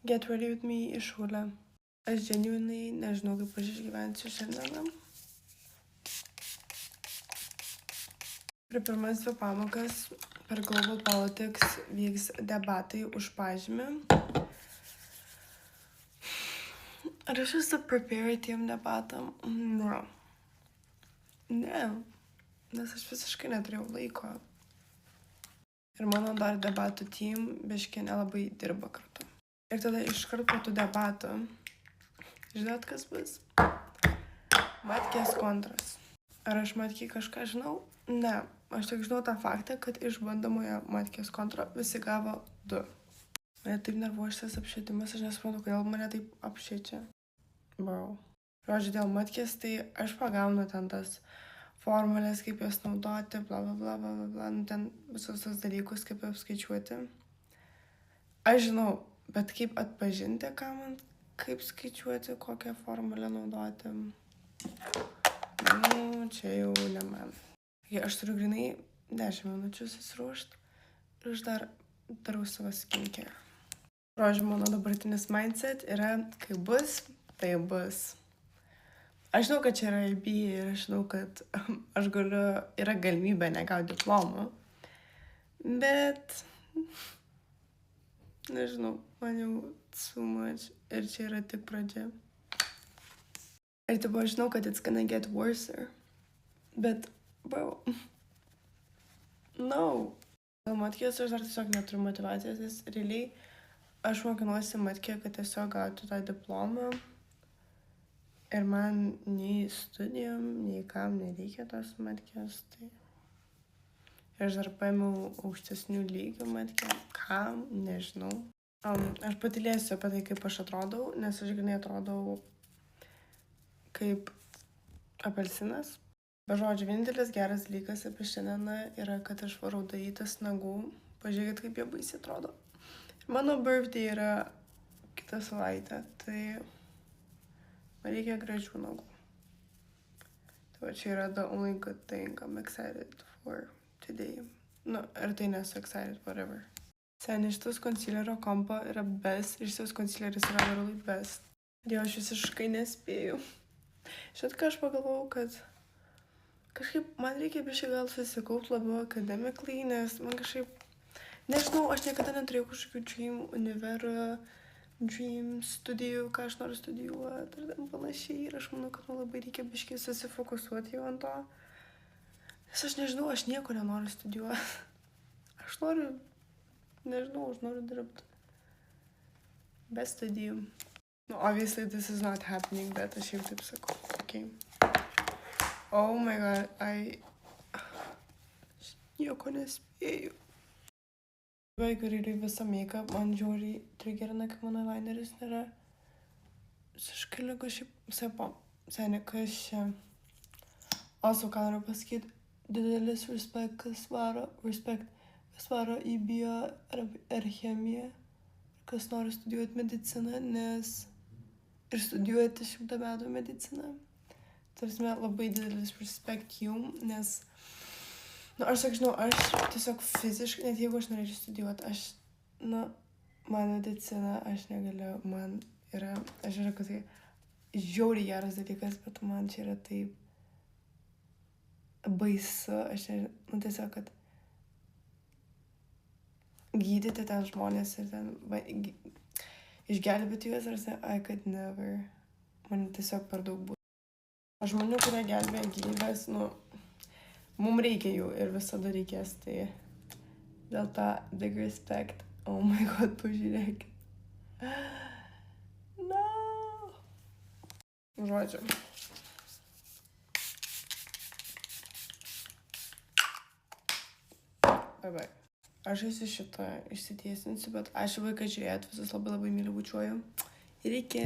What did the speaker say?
Get Ready With Me iš Hule. Aš genuinai nežinau, kaip aš išgyvensiu šiandieną. Per pirmas 2 pamokas per Global Politics vyks debatai už pažymį. Ar aš esu prepared tiem debatam? No. Ne, nes aš visiškai neturėjau laiko. Ir mano dar debatų team biškį nelabai dirba kartu. Ir tada iškart po tų debatų, žinot, kas bus? Matkės kontras. Ar aš Matkei kažką žinau? Ne, aš tik žinau tą faktą, kad iš bandomojo Matkės kontro visi gavo 2. Mane taip nervuoja šitas apšvietimas, aš nesuprantu, kodėl mane taip apšviečia. Bro. Žodžiu, dėl Matkės, tai aš pagaunu ten tas formulės, kaip jas naudoti, bla bla bla bla bla, nu ten visus tos dalykus, kaip apskaičiuoti. Aš žinau, bet kaip atpažinti, ką man, kaip skaičiuoti, kokią formulę naudoti. Nu, čia jau ne man. Aš turiu grinai 10 minučių susiruošti ir aš dar darau savo skincare. Žodžiu, mano dabartinis mindset yra, kai bus, tai bus. Aš žinau, kad čia yra IB ir aš žinau, kad aš galiu, yra galimybė negauti diplomų, bet nežinau, man jau too much ir čia yra tik pradžia. Ir taip aš žinau, kad it's gonna get worse, bet, bro, no. Dėl Matkės aš dar tiesiog neturiu motyvacijos, nes realiai aš mokinuosi Matkė, kad tiesiog gauti tą diplomą. Ir man nei studijom, nei kam nereikia tos Matkės, tai... Ir aš dar paėmiau aukštesnių lygių Matkė, kam, nežinau. Aš patylėsiu apie tai, kaip aš atrodau, nes aš grinai atrodau kaip apelsinas. Be žodžių, vienintelis geras dalykas apie šiandieną yra, kad aš varau darytis nagų. Pažiūrėkit, kaip jie baisiai atrodo. Ir mano birthday yra kitą savaitę, tai... Man reikia gražių nagų. Tai va, čia yra the only good thing I'm excited for today. Nu, ar tai nesu excited, whatever. Seniai, šitas concealerio kompo yra best ir šitas concealeris yra literally best. Dėl aš visiškai nespėjau. Žinot, ką aš pagalvojau, kad kažkaip man reikia biškai gal susikaupt labiau academically, nes man kažkaip... Nežinau, aš niekada neturėjau kažkokių dream univerų, dream studijų, ką aš noriu studijuoti ir panašiai. Ir aš manau, kad man labai reikia biškai susifokusuoti jau ant to. Nes aš nežinau, aš nieko nenoriu studijuoti. Aš noriu, nežinau, aš noriu dirbti. Be studijų. No, obviously this is not happening, bet aš jau taip sakau. Okay. Oh my god, aš nieko nespėjau. Jeigu realiai visą make-up, man žiauriai triggerina, kaip mano lineris nėra. Visiškai lygu šiaip, sepo, seniai, kas čia. Also, ką noriu pasakyti, didelis respect, kas varo į bio ar chemiją, kas nori studijuoti mediciną, nes ir studijuoti 100 metų mediciną. Tarsi, labai didelis respect jum, nes nu, aš žinau, aš tiesiog fiziškai, net jeigu aš norėčiau studijuoti, man medicina, aš negaliu, man yra, aš žinau, kad tai žiauriai geras dalykas, bet man čia yra taip baisu, aš nežinau, tiesiog, kad gydyti ten žmonės ir ten, išgelbėti juos, ar I could never, man tiesiog per daug būtų. Žmonių, kurie gelbėja gyvybės, mums reikia jų ir visada reikės, tai dėl to big respect. Oh my god, pažiūrėkit. No. Žodžiu. Bye. Aš esu šitą išsitiesinsiu, bet ačiū vaiką žiūrėt, visus labai myliu, bučiuoju. Ir iki.